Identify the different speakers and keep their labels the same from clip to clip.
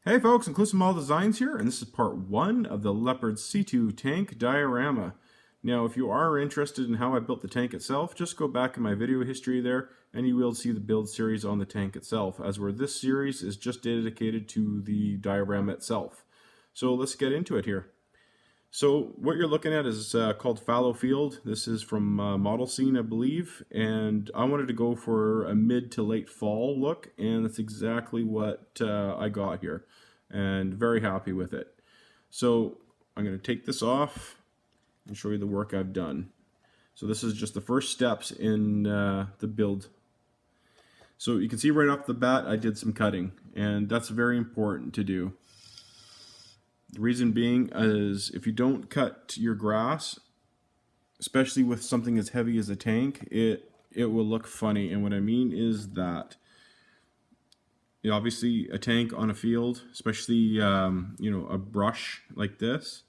Speaker 1: Hey folks, Inclusive Model Designs here, and this is part 1 of the Leopard C2 tank diorama. Now, if you are interested in how I built the tank itself, just go back in my video history there, and you will see the build series on the tank itself, as where this series is just dedicated to the diorama itself. So let's get into it here. So what you're looking at is called Fallow Field. This is from Model Scene, I believe, and I wanted to go for a mid to late fall look, and that's exactly what I got here, and very happy with it. So I'm going to take this off and show you the work I've done. So this is just the first steps in the build. So you can see right off the bat I did some cutting, and that's very important to do. The reason being is if you don't cut your grass, especially with something as heavy as a tank, it will look funny. And what I mean is that obviously a tank on a field, especially a brush like this,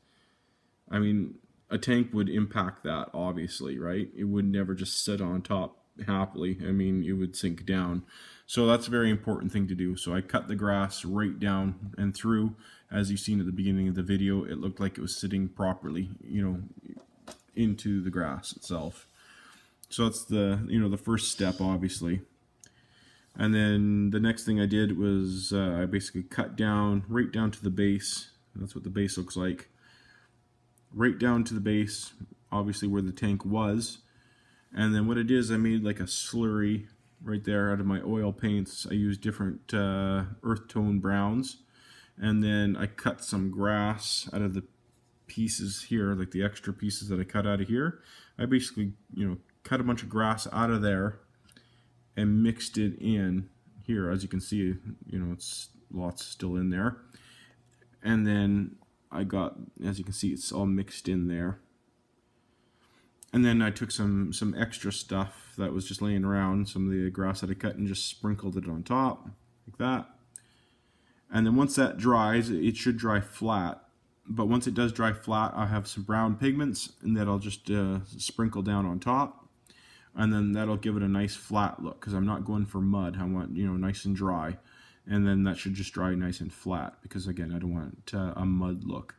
Speaker 1: I mean a tank would impact that, obviously, right? It would never just sit on top happily. I mean, it would sink down. So that's a very important thing to do. So I cut the grass right down and through. As you've seen at the beginning of the video, it looked like it was sitting properly, into the grass itself. So that's the first step, obviously. And then the next thing I did was I basically cut down right down to the base. That's what the base looks like. Right down to the base, obviously where the tank was. And then what it is, I made like a slurry right there out of my oil paints. I used different earth tone browns. And then I cut some grass out of the pieces here, like the extra pieces that I cut out of here. I basically, cut a bunch of grass out of there and mixed it in here. As you can see, it's lots still in there. And then I got, as you can see, it's all mixed in there. And then I took some extra stuff that was just laying around, some of the grass that I cut, and just sprinkled it on top, like that. And then once that dries, it should dry flat. But once it does dry flat, I have some brown pigments, and that I'll just sprinkle down on top. And then that'll give it a nice flat look, because I'm not going for mud. I want, nice and dry. And then that should just dry nice and flat, because again, I don't want a mud look.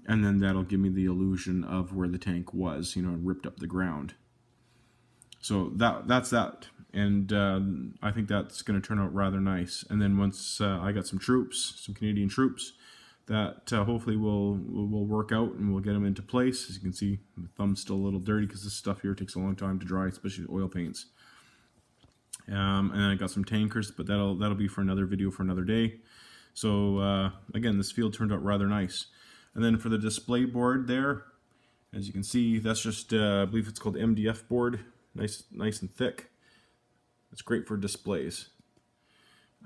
Speaker 1: And then that'll give me the illusion of where the tank was, ripped up the ground. So that's that. And I think that's going to turn out rather nice. And then once I got some troops, some Canadian troops, that hopefully will work out and we'll get them into place. As you can see, the thumb's still a little dirty because this stuff here takes a long time to dry, especially the oil paints. And I got some tankers, but that'll be for another video for another day. So again, this field turned out rather nice. And then for the display board there, as you can see, that's just I believe it's called MDF board, nice and thick. It's great for displays.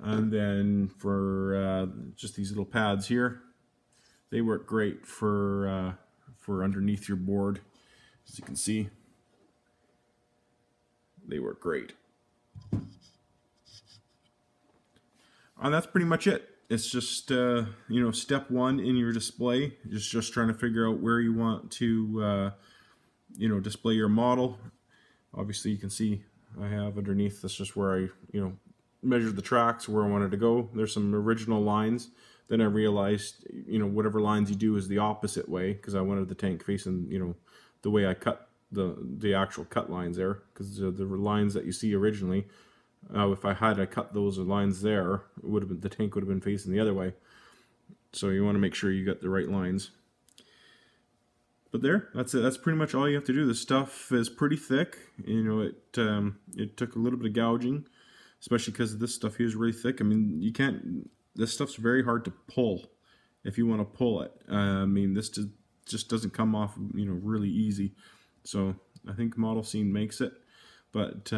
Speaker 1: And then for just these little pads here, they work great for underneath your board. As you can see, they work great. And that's pretty much it. It's just step one in your display is just trying to figure out where you want to display your model. Obviously, you can see I have underneath, that's just where I measured the tracks where I wanted to go. There's some original lines. Then I realized whatever lines you do is the opposite way, because I wanted the tank facing the way I cut the actual cut lines there, because the lines that you see originally, if I cut those lines there, the tank would have been facing the other way. So you want to make sure you got the right lines. But that's it. That's pretty much all you have to do. This stuff is pretty thick. It took a little bit of gouging, especially because this stuff here is really thick. I mean, you can't. This stuff's very hard to pull if you want to pull it. I mean, this just doesn't come off really easy. So I think Model Scene makes it, but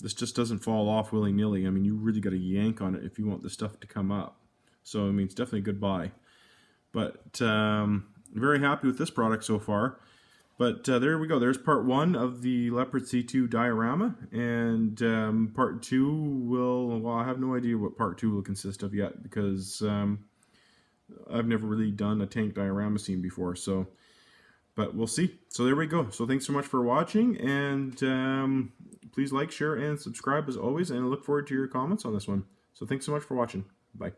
Speaker 1: this just doesn't fall off willy-nilly. I mean, you really got to yank on it if you want the stuff to come up. So I mean, it's definitely a good buy. But very happy with this product so far. But there we go. There's part 1 of the Leopard C2 diorama, and part 2 well, I have no idea what part 2 will consist of yet, because I've never really done a tank diorama scene before. So, but we'll see. So there we go. So thanks so much for watching, and please like, share, and subscribe as always, and I look forward to your comments on this one. So thanks so much for watching. Bye.